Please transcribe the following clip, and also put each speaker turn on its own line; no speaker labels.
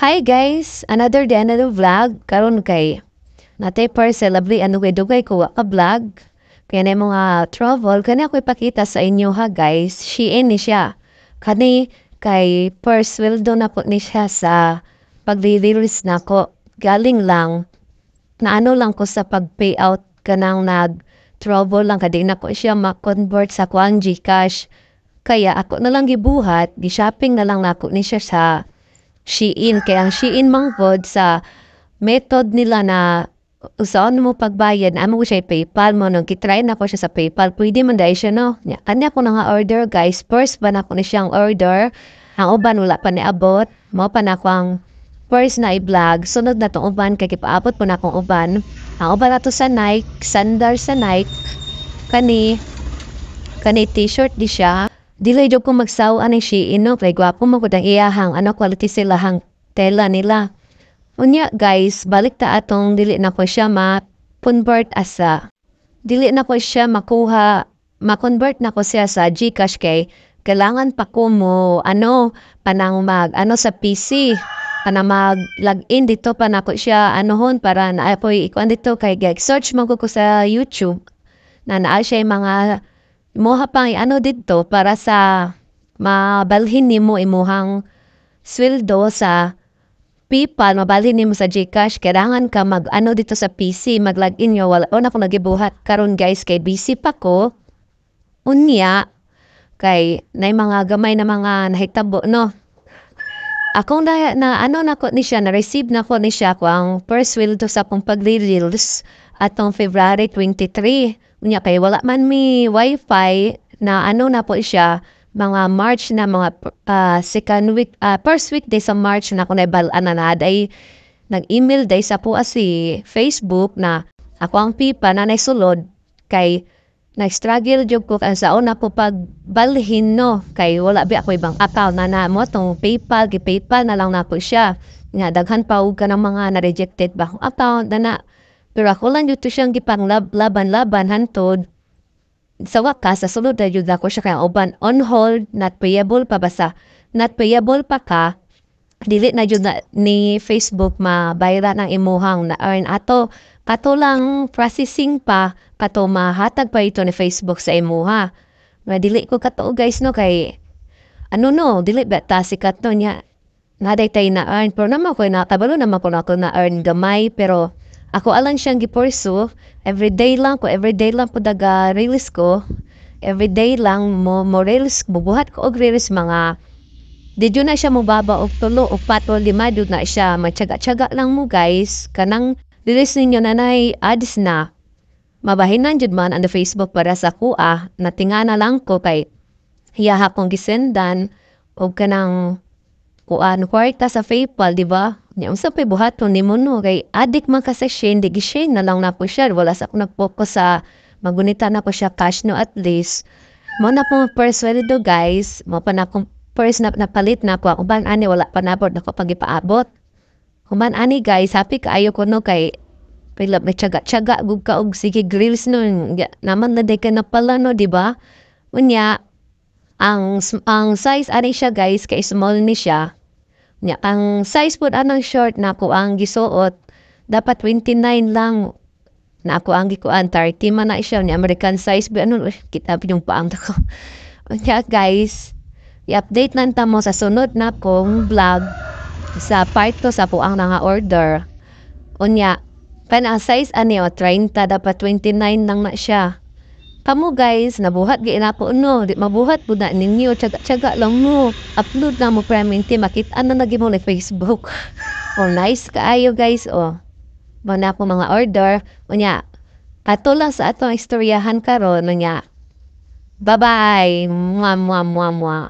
Hi guys! Another day, another vlog. Karon kay natay parcel labli ano kay dugay ko wa ka vlog. Kaya na mga travel, kani ako ipakita sa inyo ha guys. Shein ni siya. Kani kay first sweldo na po ni siya sa pag-release na ko. Galing lang na ano lang ko sa pag-payout kanang nag-travel lang kadi na ko siya ma-convert sa kuang GCash. Kaya ako na lang gibuhat, gi-shopping na lang nako ni siya sa Shein. Kaya ang Shein manggod sa method nila na usaon mo pagbayad, amo ko siya PayPal mo nung kitry na ko siya sa PayPal. Pwede man dahil siya no. Kanya ko na nga order guys. First ba na ko ni siyang order. Ang uban wala pa niabot. Mo pa na ko ang first na i-vlog. Sunod na tong uban kay kipaabot po na akong uban. Ang uban na to sa Nike, sandal sa Nike. Kani t-shirt di siya. Dili jud ko magsaw ani Shein no, kay gwapo mo gud ang iyahang quality sila hang tela nila. Unya guys, balik ta atong dili na ko siya ma-convert asa. Dili na ko siya ma-convert na ko siya sa GCash kay kailangan pa ko mo panang sa PC. Panang mag-login dito pa na ko siya hon para naapoy ikuan dito kay search mo ko sa YouTube na naa siya mga moha pang dito para sa mabalhin nimo imuhang sweldo sa PayPal, mabalhin nimo sa GCash. Kailangan ka dito sa PC, mag-login yo. Wala na ko nagibuhat karon guys kay busy pa ko. Unya kay nay mga gamay na mga nahitabo no. Akong na ko ni siya, na-receive na ko ni siya ko ang first sweldo sa akong pag-release atong February 23. Unya kay wala man mi wifi na na po siya mga March na mga first week day sa March na ko naibalaan na day nag-email day sa po si Facebook na ako ang pipa na naisulod kay nag-struggle jud ko sa una po pagbalhin no kay wala bi ako ibang account na mo tong PayPal na lang na po siya nga daghan pa og kanang mga na-rejected ba akong account na. Pero ako lang dito siyang gipanglaban-laban hantod. Sa wakas, sa sulod na yun ako siya kaya uban on hold, not payable pa basta. Not payable pa ka, dili na yun ni Facebook mabayra ng imuhang na earn ato. Kato lang processing pa, kato mahatag pa ito ni Facebook sa imuha. Nga dili ko kato guys no kay, dili ba ta si kato niya. Naday tayo na earn, pero naman ko nakabalo naman ko na earn gamay, pero ako alang siyang giporso, everyday lang po daga-release ko. Everyday lang mo release, bubuhat ko og release mga, di na siya mubaba og 3 o 4 o 5, dud na siya. Magtyaga-tyaga lang mo guys, kanang release ninyo nanay ads na. Mabahinan jud man ang Facebook para sa kuha, natingana lang ko kay hiyaha kong gisendan, og kanang kwarta sa PayPal, di ba? Nya unsa pay buhaton nimo no kay adik man ka sa Shein, di Shein na lang na po siya. Wala sa ako nag-focus sa magunita na ko siya cash no at least. Mo na po first sweldo guys, mo pa na akong first na napalit na ko. Uban ani wala pa nabot nako pagipaabot. Human ani guys, happy kaayo ko no kay pilap na tiyaga gug ka og sige grills no. Naman na day ka na pala no, di ba? Unya ang size ani siya guys kay small ni siya. Nya ang size po anang short na ako ang gisuot dapat 29 lang na ako ang gikuan 30 man na siya ni American size ba kita yung paang ko. Nya guys, i-update lang ta mo sa sunod na kong vlog sa part 2 sa puang nga order. Unya ang size ani 30 dapat 29 lang na siya. Kamu guys, nabuhat gi na po no, di mabuhat po na ninyo, tiyaga lang mo, upload na mo permanente, makita na lagi mo na Facebook. Nice kaayo guys, Mana po mga order, unya, ato lang sa atong istoryahan karon unya. Bye-bye, mwah mwah mwah mwah.